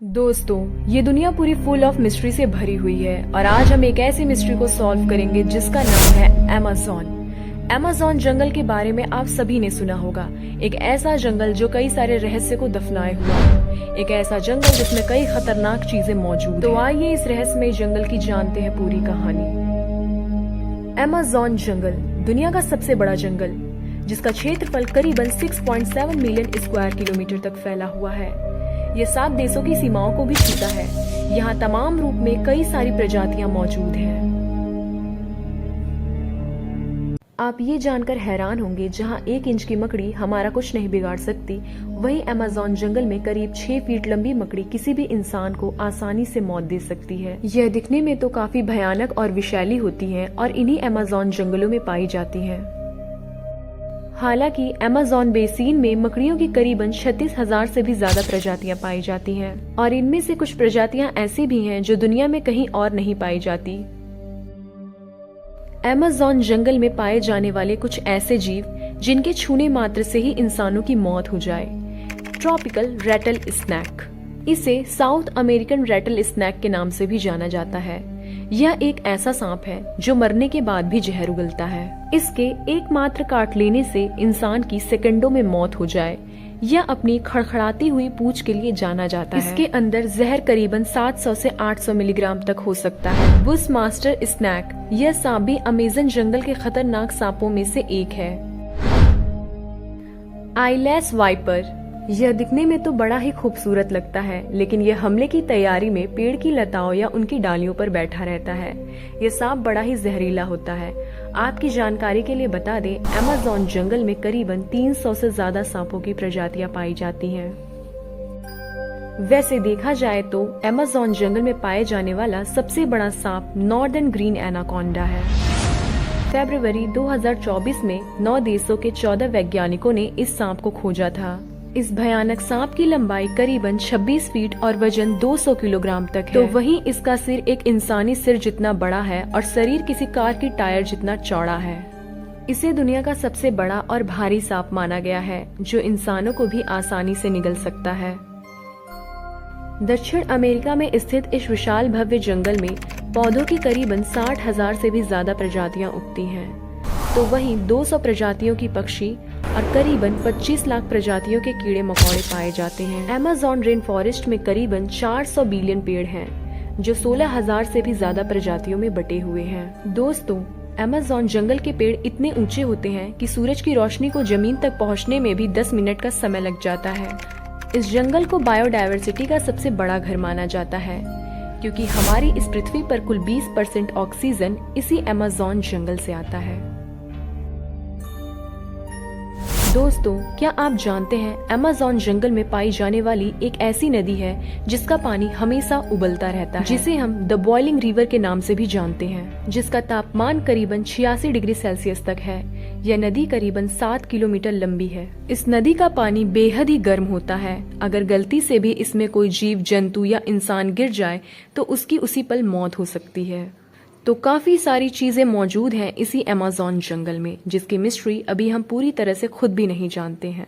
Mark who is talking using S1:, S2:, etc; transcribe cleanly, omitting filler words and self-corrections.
S1: दोस्तों, ये दुनिया पूरी फुल ऑफ मिस्ट्री से भरी हुई है और आज हम एक ऐसी मिस्ट्री को सॉल्व करेंगे जिसका नाम है अमेज़न। अमेज़न जंगल के बारे में आप सभी ने सुना होगा। एक ऐसा जंगल जो कई सारे रहस्य को दफनाए हुआ है। एक ऐसा जंगल जिसमें कई खतरनाक चीजें मौजूद। तो आइए इस रहस्यमय जंगल की जानते हैं पूरी कहानी। अमेज़न जंगल दुनिया का सबसे बड़ा जंगल, जिसका क्षेत्रफल करीबन 6.7 मिलियन स्क्वायर किलोमीटर तक फैला हुआ है। ये 7 देशों की सीमाओं को भी छूता है। यहाँ तमाम रूप में कई सारी प्रजातियां मौजूद हैं। आप ये जानकर हैरान होंगे, जहाँ 1 इंच की मकड़ी हमारा कुछ नहीं बिगाड़ सकती, वहीं अमेज़न जंगल में करीब 6 फीट लंबी मकड़ी किसी भी इंसान को आसानी से मौत दे सकती है। यह दिखने में तो काफी भयानक और विषैली होती है और इन्हीं अमेज़न जंगलों में पाई जाती है। हालांकि अमेज़न बेसिन में मकड़ियों की करीबन 36,000 से भी ज्यादा प्रजातियां पाई जाती हैं और इनमें से कुछ प्रजातियां ऐसी भी हैं जो दुनिया में कहीं और नहीं पाई जाती। अमेज़न जंगल में पाए जाने वाले कुछ ऐसे जीव जिनके छूने मात्र से ही इंसानों की मौत हो जाए। ट्रॉपिकल रैटल स्नैक, इसे साउथ अमेरिकन रैटल स्नैक के नाम से भी जाना जाता है। यह एक ऐसा सांप है जो मरने के बाद भी जहर उगलता है। इसके एकमात्र काट लेने से इंसान की सेकंडों में मौत हो जाए। यह अपनी खड़खड़ाती हुई पूंछ के लिए जाना जाता है। इसके अंदर जहर करीबन 700 से 800 मिलीग्राम तक हो सकता है। बुश मास्टर स्नैक, यह सांप भी अमेज़न जंगल के खतरनाक सांपों में से एक है। आईलैश वाइपर, यह दिखने में तो बड़ा ही खूबसूरत लगता है, लेकिन यह हमले की तैयारी में पेड़ की लताओं या उनकी डालियों पर बैठा रहता है। यह सांप बड़ा ही जहरीला होता है। आपकी जानकारी के लिए बता दें, अमेज़न जंगल में करीबन 300 से ज्यादा सांपों की प्रजातियां पाई जाती हैं। वैसे देखा जाए तो अमेज़न जंगल में पाए जाने वाला सबसे बड़ा सांप नॉर्दर्न ग्रीन एनाकोंडा है। फरवरी 2024 में 9 देशों के 14 वैज्ञानिकों ने इस सांप को खोजा था। इस भयानक सांप की लंबाई करीबन 26 फीट और वजन 200 किलोग्राम तक है। तो वहीं इसका सिर एक इंसानी सिर जितना बड़ा है और शरीर किसी कार की टायर जितना चौड़ा है। इसे दुनिया का सबसे बड़ा और भारी सांप माना गया है, जो इंसानों को भी आसानी से निगल सकता है। दक्षिण अमेरिका में स्थित इस विशाल भव्य जंगल में पौधों की करीबन 60,000 से भी ज्यादा प्रजातियां उगती हैं। तो वहीं 200 प्रजातियों की पक्षी और करीबन 25 लाख प्रजातियों के कीड़े मकोड़े पाए जाते हैं। अमेज़न रेन फॉरेस्ट में करीबन 400 बिलियन पेड़ हैं, जो 16,000 से भी ज्यादा प्रजातियों में बटे हुए हैं। दोस्तों, अमेज़न जंगल के पेड़ इतने ऊंचे होते हैं कि सूरज की रोशनी को जमीन तक पहुंचने में भी 10 मिनट का समय लग जाता है। इस जंगल को बायोडायवर्सिटी का सबसे बड़ा घर माना जाता है, क्योंकि हमारी इस पृथ्वी पर कुल 20% ऑक्सीजन इसी अमेज़न जंगल से आता है। दोस्तों, क्या आप जानते हैं अमेज़न जंगल में पाई जाने वाली एक ऐसी नदी है जिसका पानी हमेशा उबलता रहता है, जिसे हम द बॉइलिंग रिवर के नाम से भी जानते हैं, जिसका तापमान करीबन 86 डिग्री सेल्सियस तक है। यह नदी करीबन 7 किलोमीटर लंबी है। इस नदी का पानी बेहद ही गर्म होता है। अगर गलती से भी इसमें कोई जीव जंतु या इंसान गिर जाए तो उसकी उसी पल मौत हो सकती है। तो काफी सारी चीजें मौजूद हैं इसी अमेज़न जंगल में, जिसकी मिस्ट्री अभी हम पूरी तरह से खुद भी नहीं जानते हैं।